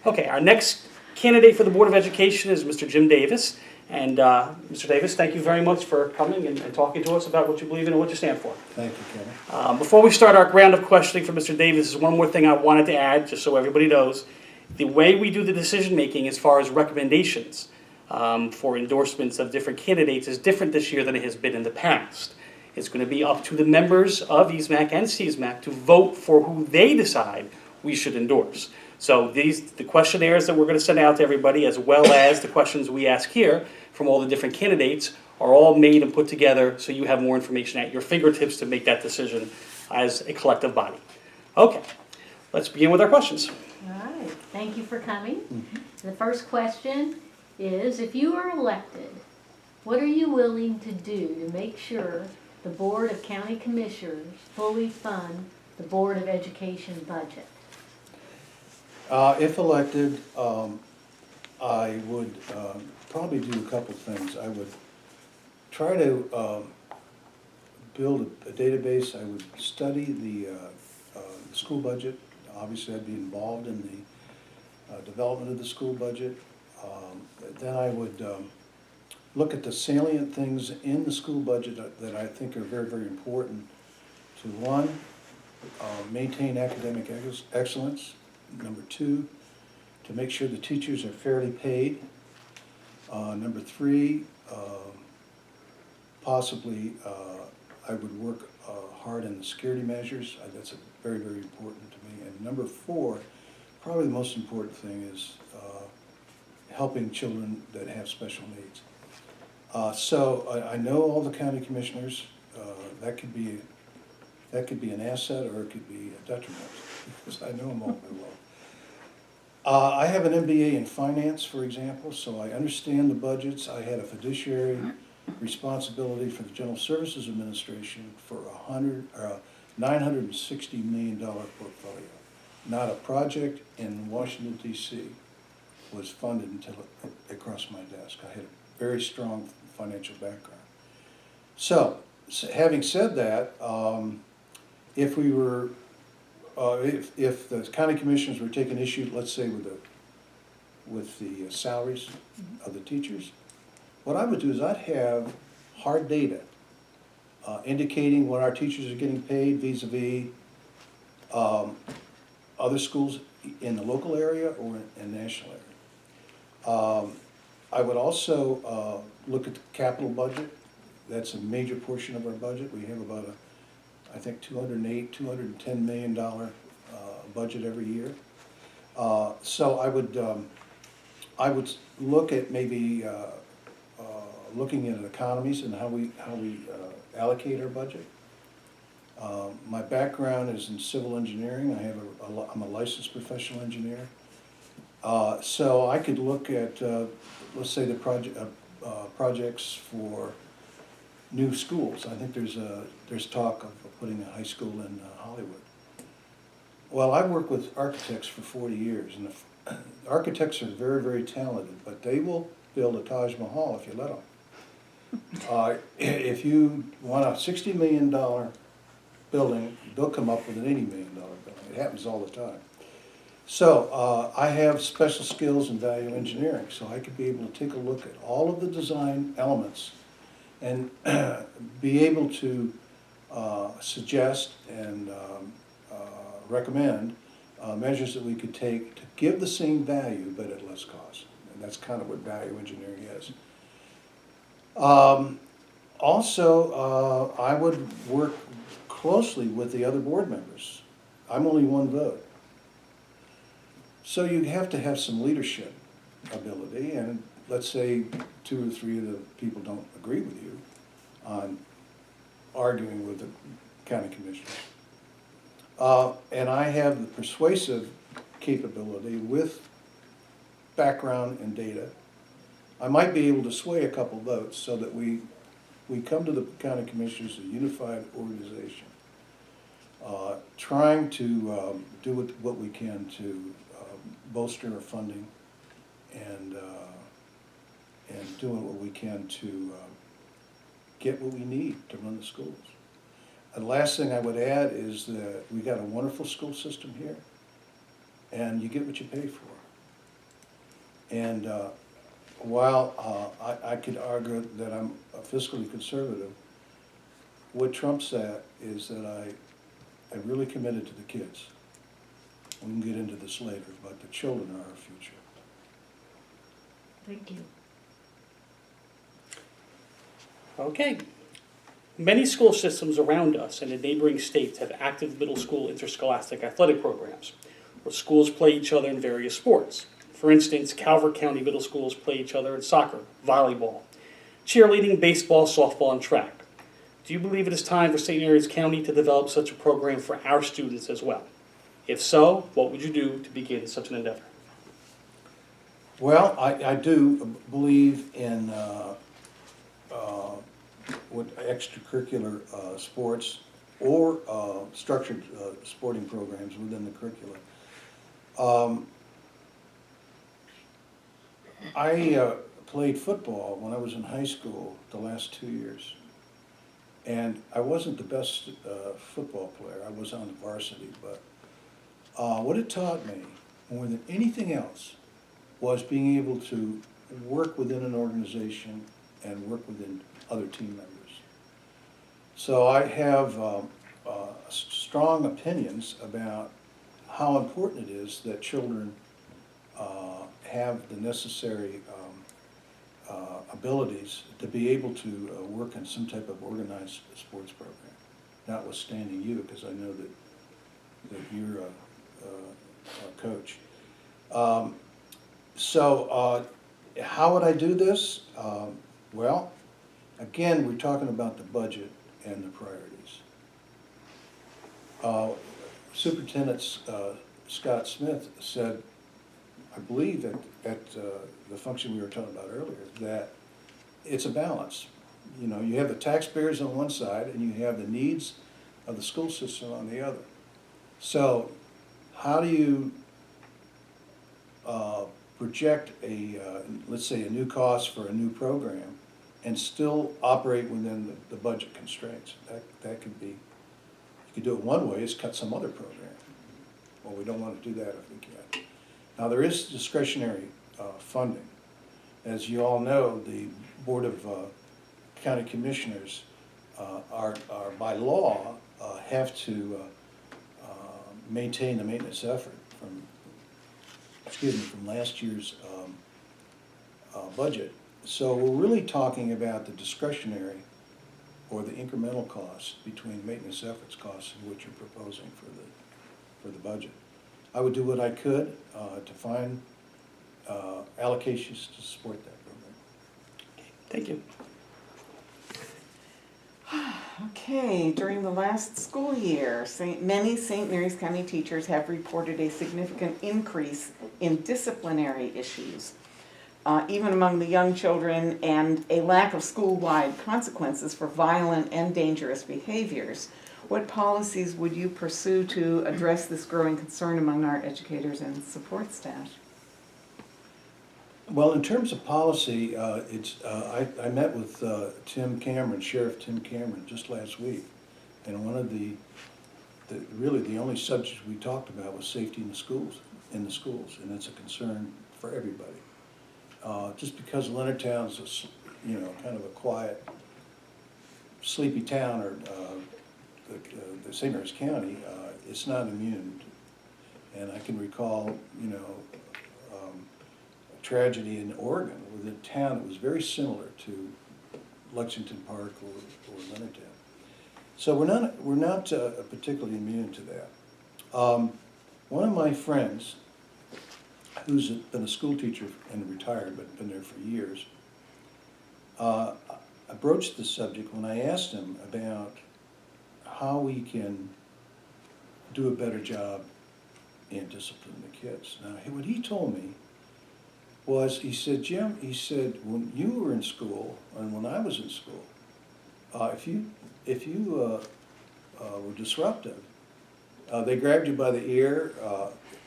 Okay, our next candidate for the Board of Education is Mr. Jim Davis. And Mr. Davis, thank you very much for coming and talking to us about what you believe in and what you stand for. Thank you, Kevin. Before we start our round of questioning for Mr. Davis, there's one more thing I wanted to add, just so everybody knows. The way we do the decision-making as far as recommendations for endorsements of different candidates is different this year than it has been in the past. It's going to be up to the members of EASMAC and CSMAC to vote for who they decide we should endorse. So the questionnaires that we're going to send out to everybody, as well as the questions we ask here from all the different candidates, are all made and put together so you have more information at your fingertips to make that decision as a collective body. Okay, let's begin with our questions. All right, thank you for coming. The first question is, if you are elected, what are you willing to do to make sure the Board of County Commissioners fully fund the Board of Education budget? If elected, I would probably do a couple things. I would try to build a database. I would study the school budget. Obviously, I'd be involved in the development of the school budget. Then I would look at the salient things in the school budget that I think are very, very important to, one, maintain academic excellence. Number two, to make sure the teachers are fairly paid. Number three, possibly I would work hard on the security measures. That's very, very important to me. And number four, probably the most important thing is helping children that have special needs. So I know all the county commissioners. That could be an asset or it could be a detriment, because I know them all very well. I have an MBA in finance, for example, so I understand the budgets. I had a fiduciary responsibility for the General Services Administration for a $960 million portfolio. Not a project in Washington, D.C. was funded until it crossed my desk. I had a very strong financial background. So having said that, if we were if the county commissioners were taking issue, let's say, with the salaries of the teachers, what I would do is I'd have hard data indicating what our teachers are getting paid vis-a-vis other schools in the local area or in the national area. I would also look at the capital budget. That's a major portion of our budget. We have about I think $210 million budget every year. So I would look at maybe looking at economies and how we allocate our budget. My background is in civil engineering. I'm a licensed professional engineer. So I could look at let's say the projects for new schools. I think there's talk of putting a high school in Hollywood. Well, I've worked with architects for 40 years, and architects are very, very talented, but they will build a Taj Mahal if you let them. If you want a $60 million building, they'll come up with an $80 million building. It happens all the time. So I have special skills in value engineering, so I could be able to take a look at all of the design elements and be able to suggest and recommend measures that we could take to give the same value but at less cost. And that's kind of what value engineering is. Also, I would work closely with the other board members. I'm only one vote. So you have to have some leadership ability, and let's say 2 or 3 of the people don't agree with you on arguing with the county commissioners. And I have the persuasive capability with background and data. I might be able to sway a couple votes so that we come to the county commissioners a unified organization, trying to do what we can to bolster our funding and doing what we can to get what we need to run the schools. And the last thing I would add is that we got a wonderful school system here, and you get what you pay for. And while I could argue that I'm fiscally conservative, what trumps that is that I'm really committed to the kids. We can get into this later, but the children are our future. Thank you. Okay. Many school systems around us and in neighboring states have active middle school interscholastic athletic programs, where schools play each other in various sports. For instance, Calvert County middle schools play each other in soccer, volleyball, cheerleading, baseball, softball, and track. Do you believe it is time for St. Mary's County to develop such a program for our students as well? If so, what would you do to begin such an endeavor? Well, I do believe in what extracurricular sports or structured sporting programs within the curriculum. I played football when I was in high school the last 2 years. And I wasn't the best football player. I was on the varsity, but what it taught me more than anything else was being able to work within an organization and work within other team members. So I have strong opinions about how important it is that children have the necessary abilities to be able to work in some type of organized sports program, notwithstanding you, because I know that you're a coach. So how would I do this? Well, again, we're talking about the budget and the priorities. Superintendent Scott Smith said, I believe at the function we were talking about earlier, that it's a balance. You know, you have the taxpayers on one side and you have the needs of the school system on the other. So how do you project let's say a new cost for a new program and still operate within the budget constraints? That could be, you could do it one way, is cut some other program. Well, we don't want to do that if we can. Now, there is discretionary funding. As you all know, the Board of County Commissioners are by law have to maintain the maintenance effort from last year's budget. So we're really talking about the discretionary or the incremental costs between maintenance efforts costs and what you're proposing for the budget. I would do what I could to find allocations to support that program. Thank you. Okay, during the last school year, many St. Mary's County teachers have reported a significant increase in disciplinary issues, even among the young children, and a lack of school-wide consequences for violent and dangerous behaviors. What policies would you pursue to address this growing concern among our educators and support staff? Well, in terms of policy, I met with Tim Cameron, Sheriff Tim Cameron, just last week, and one of really the only subject we talked about was safety in the schools, and it's a concern for everybody. Just because Leonardtown's kind of a quiet, sleepy town, or the St. Mary's County, it's not immune. And I can recall, tragedy in Oregon with a town that was very similar to Lexington Park or Leonardtown. So we're not particularly immune to that. One of my friends, who's been a school teacher and retired but been there for years, I broached the subject when I asked him about how we can do a better job in disciplining the kids. Now, what he told me was, he said, Jim, he said, when you were in school and when I was in school, if you were disruptive, they grabbed you by the ear.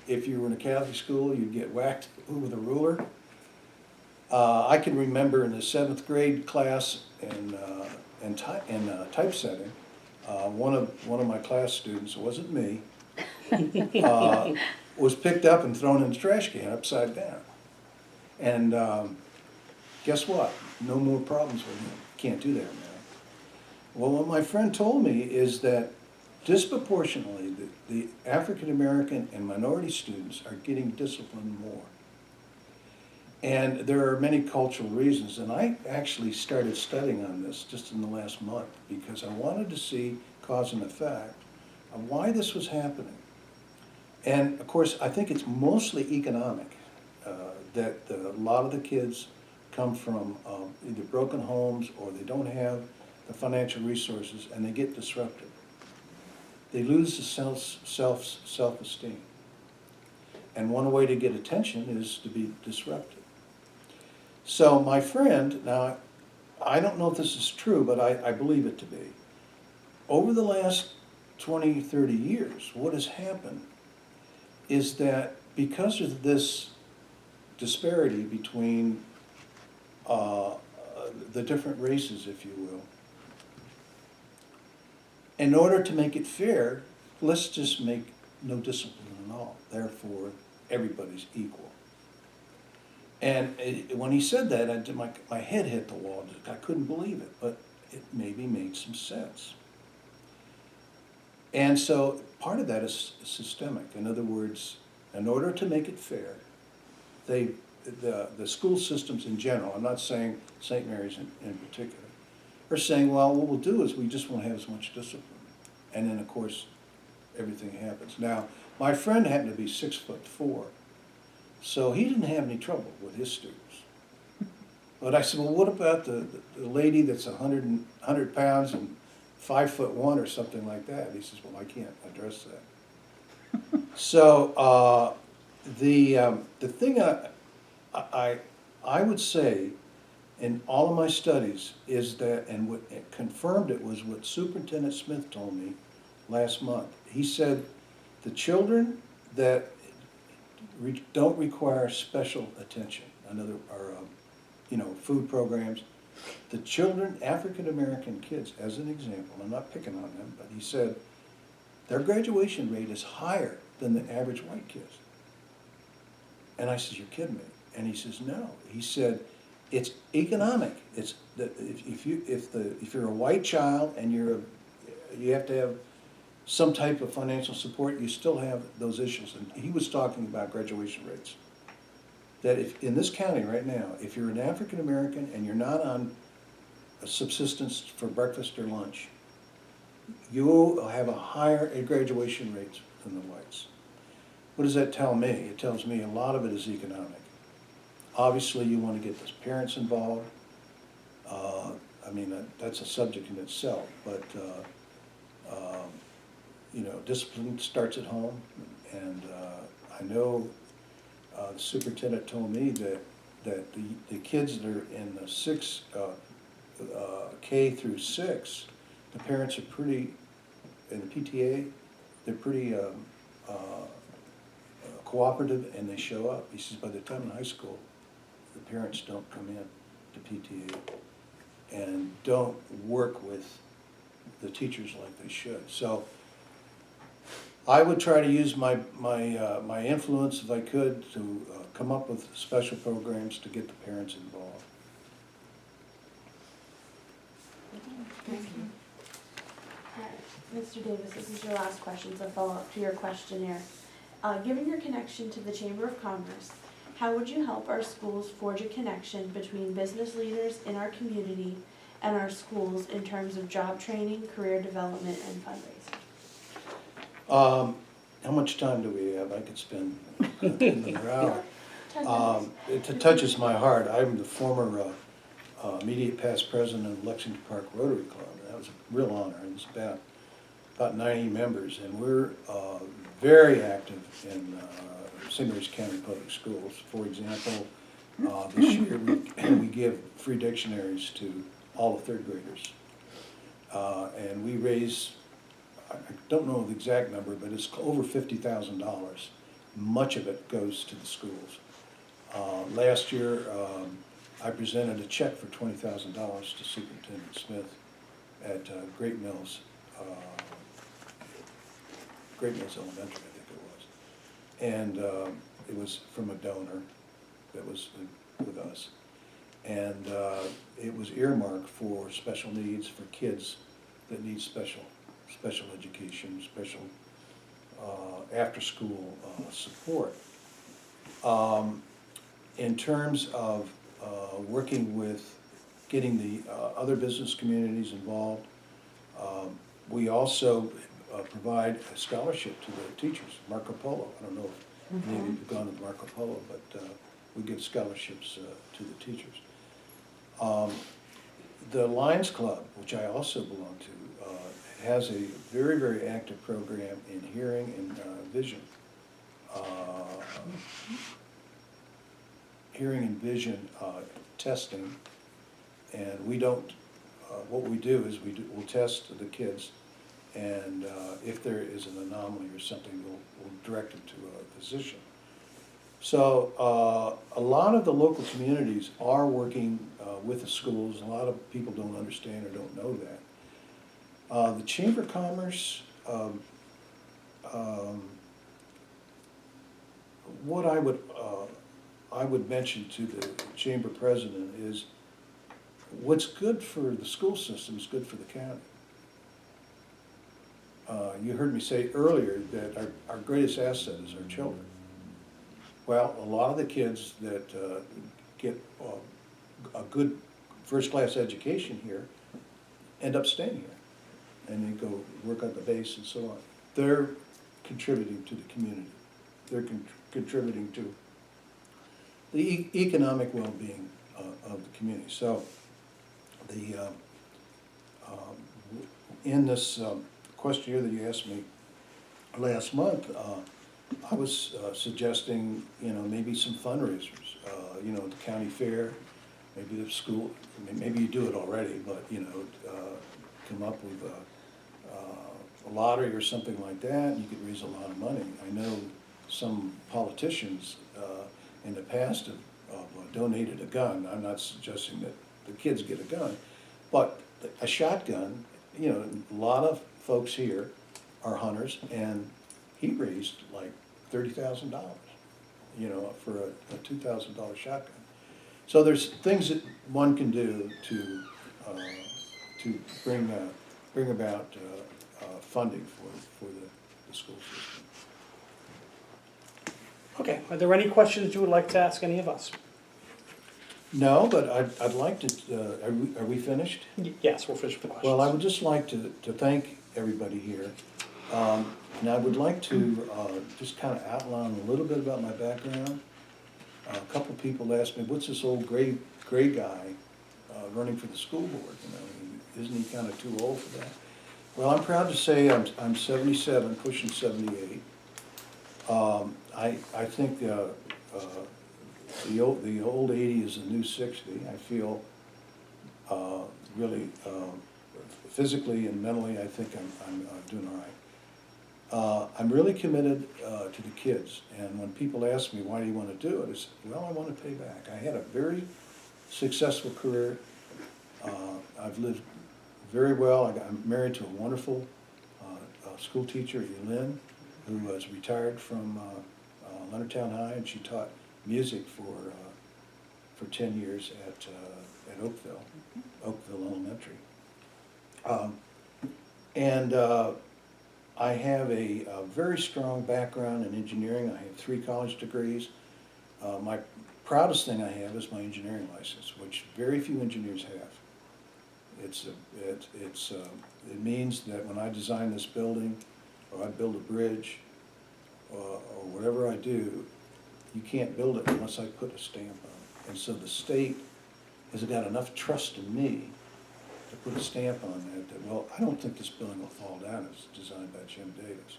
If you were in a Catholic school, you'd get whacked with a ruler. I can remember in the 7th grade class in typesetting, one of my class students, it wasn't me, was picked up and thrown in the trash can upside down. And guess what? No more problems with him. Can't do that now. Well, what my friend told me is that disproportionately, the African American and minority students are getting disciplined more. And there are many cultural reasons, and I actually started studying on this just in the last month because I wanted to see cause and effect of why this was happening. And of course, I think it's mostly economic, that a lot of the kids come from either broken homes or they don't have the financial resources and they get disrupted. They lose the self-esteem. And one way to get attention is to be disrupted. So my friend, now, I don't know if this is true, but I believe it to be. Over the last 20, 30 years, what has happened is that because of this disparity between the different races, if you will, in order to make it fair, let's just make no discipline at all. Therefore, everybody's equal. And when he said that, my head hit the wall. I couldn't believe it, but it maybe made some sense. And so part of that is systemic. In other words, in order to make it fair, the school systems in general, I'm not saying St. Mary's in particular, are saying, well, what we'll do is we just won't have as much discipline. And then, of course, everything happens. Now, my friend happened to be 6'4", so he didn't have any trouble with his students. But I said, well, what about the lady that's 100 pounds and 5'1" or something like that? He says, well, I can't address that. So the thing I would say in all of my studies is that, and what confirmed it was what Superintendent Smith told me last month. He said the children that don't require special attention, food programs, the children, African American kids, as an example, I'm not picking on them, but he said their graduation rate is higher than the average white kids. And I said, you're kidding me? And he says, no. He said, it's economic. It's that if you're a white child and you have to have some type of financial support, you still have those issues. And he was talking about graduation rates. That if in this county right now, if you're an African American and you're not on a subsistence for breakfast or lunch, you will have a higher graduation rate than the whites. What does that tell me? It tells me a lot of it is economic. Obviously, you want to get the parents involved. That's a subject in itself, but discipline starts at home, and I know the superintendent told me that the kids that are in the K through 6, the parents are pretty, in the PTA, they're pretty cooperative, and they show up. He says by the time in high school, the parents don't come in to PTA and don't work with the teachers like they should. So I would try to use my influence, if I could, to come up with special programs to get the parents involved. Thank you. Mr. Davis, this is your last question, so follow up to your questionnaire. Given your connection to the Chamber of Commerce, how would you help our schools forge a connection between business leaders in our community and our schools in terms of job training, career development, and fundraising? How much time do we have? I could spend another hour. 10 minutes. It touches my heart. I'm the former immediate past president of Lexington Park Rotary Club. That was a real honor. It was about 90 members, and we're very active in St. Mary's County Public Schools. For example, this year we give free dictionaries to all the third graders. And we raise, I don't know the exact number, but it's over $50,000. Much of it goes to the schools. Last year, I presented a check for $20,000 to Superintendent Smith at Great Mills Elementary, I think it was. And it was from a donor. that was with us. And it was earmarked for special needs for kids that need special education, special after-school support. In terms of working with getting the other business communities involved, we also provide a scholarship to the teachers, Marco Polo. I don't know if any of you have gone to Marco Polo, but we give scholarships to the teachers. The Lions Club, which I also belong to, has a very, very active program in hearing and vision. Hearing and vision testing, and we don't, what we do is we'll test the kids, and if there is an anomaly or something, we'll direct them to a physician. So a lot of the local communities are working with the schools. A lot of people don't understand or don't know that. The Chamber of Commerce, what I would mention to the Chamber President is what's good for the school system is good for the county. You heard me say earlier that our greatest asset is our children. Well, a lot of the kids that get a good first-class education here end up staying here, and they go work on the base and so on. They're contributing to the community. They're contributing to the economic well-being of the community. So, in this questionnaire that you asked me last month, I was suggesting, maybe some fundraisers, the county fair, maybe the school, maybe you do it already, but, come up with a lottery or something like that, you could raise a lot of money. I know some politicians in the past have donated a gun. I'm not suggesting that the kids get a gun, but a shotgun, a lot of folks here are hunters, and he raised like $30,000, for a $2,000 shotgun. So there's things that one can do to bring about funding for the school system. Okay, are there any questions you would like to ask any of us? No, but I'd like to, are we finished? Yes, we'll finish with the questions. Well, I would just like to thank everybody here. And I would like to just kind of outline a little bit about my background. A couple people asked me, what's this old gray guy running for the school board? Isn't he kind of too old for that? Well, I'm proud to say I'm 77, pushing 78. I think the old 80 is the new 60. I feel really physically and mentally, I think I'm doing all right. I'm really committed to the kids, and when people ask me, why do you want to do it? I say, well, I want to pay back. I had a very successful career. I've lived very well. I'm married to a wonderful school teacher, Yulin, who was retired from Leonardtown High, and she taught music for 10 years at Oakville Elementary. I have a very strong background in engineering. I have 3 college degrees. My proudest thing I have is my engineering license, which very few engineers have. It means that when I design this building, or I build a bridge, or whatever I do, you can't build it unless I put a stamp on it. And so the state has got enough trust in me to put a stamp on that, well, I don't think this building will fall down. It's designed by Jim Davis.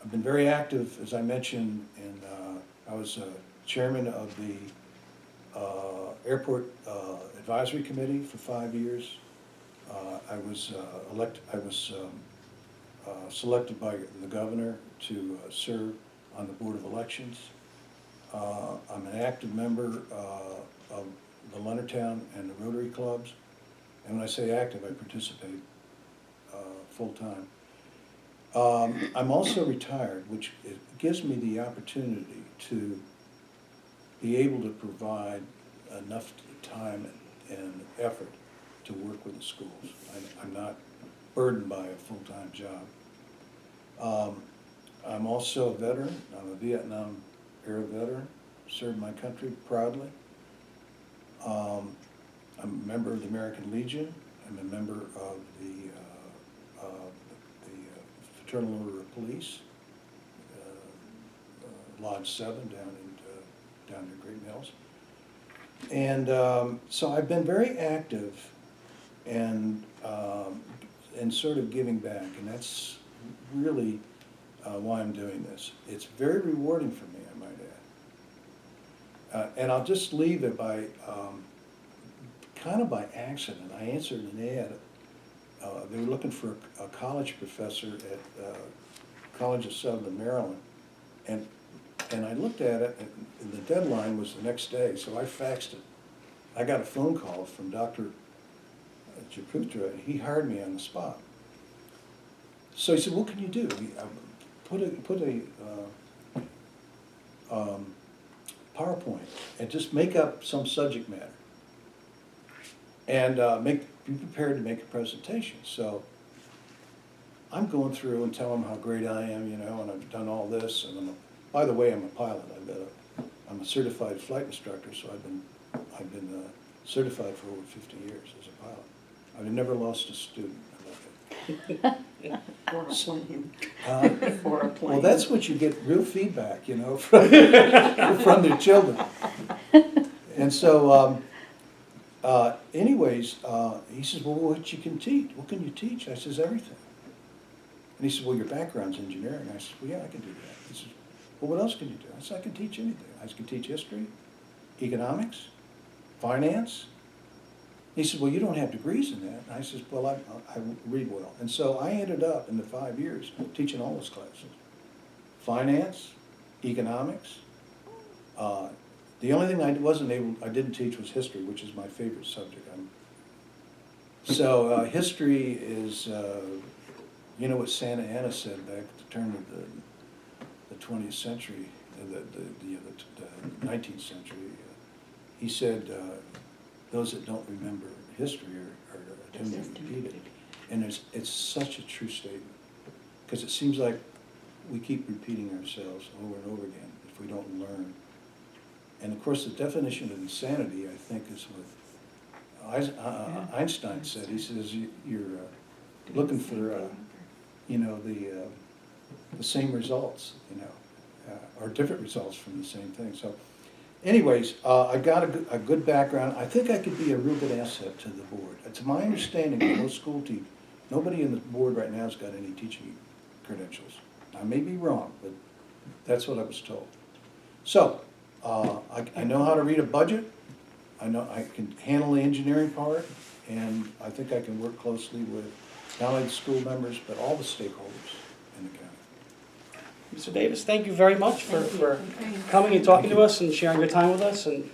I've been very active, as I mentioned, and I was chairman of the Airport Advisory Committee for 5 years. I was selected by the governor to serve on the Board of Elections. I'm an active member of the Leonardtown and the Rotary Clubs. And when I say active, I participate full-time. I'm also retired, which gives me the opportunity to be able to provide enough time and effort to work with the schools. I'm not burdened by a full-time job. I'm also a veteran. I'm a Vietnam-era veteran, served my country proudly. I'm a member of the American Legion. I'm a member of the Fraternal Order of Police, Lodge 7 down near Great Mills. And so I've been very active and sort of giving back, and that's really why I'm doing this. It's very rewarding for me, I might add. And I'll just leave it by, kind of by accident. I answered an ad. They were looking for a college professor at College of Southern Maryland. And I looked at it, and the deadline was the next day, so I faxed it. I got a phone call from Dr. Japutra, and he hired me on the spot. So he said, what can you do? Put a PowerPoint and just make up some subject matter. And be prepared to make a presentation. So I'm going through and telling them how great I am, you know, and I've done all this, and by the way, I'm a pilot. I'm a certified flight instructor, so I've been certified for over 50 years as a pilot. I've never lost a student. For a plane. For a plane. Well, that's what you get, real feedback, you know, from their children. And so, anyways, he says, well, what can you teach? I says, everything. And he says, well, your background's engineering. I said, well, yeah, I can do that. He says, well, what else can you do? I said, I can teach anything. I can teach history, economics, finance. He said, well, you don't have degrees in that. And I says, well, I read well. And so I ended up in the 5 years teaching all those classes. Finance, economics. The only thing I didn't teach was history, which is my favorite subject. So history is, you know what Santa Anna said back at the turn of the 20th century, the 19th century. He said, those that don't remember history are doomed to repeat it. And it's such a true statement, because it seems like we keep repeating ourselves over and over again if we don't learn. And of course, the definition of insanity, I think, is what Einstein said. He says you're looking for, you know, the same results, you know, or different results from the same thing. So, anyways, I got a good background. I think I could be a real good asset to the board. To my understanding, most school teachers, nobody in the board right now has got any teaching credentials. I may be wrong, but that's what I was told. So, I know how to read a budget. I know I can handle the engineering part, and I think I can work closely with not only the school members, but all the stakeholders in the county. Mr. Davis, thank you very much for coming and talking to us and sharing your time with us. And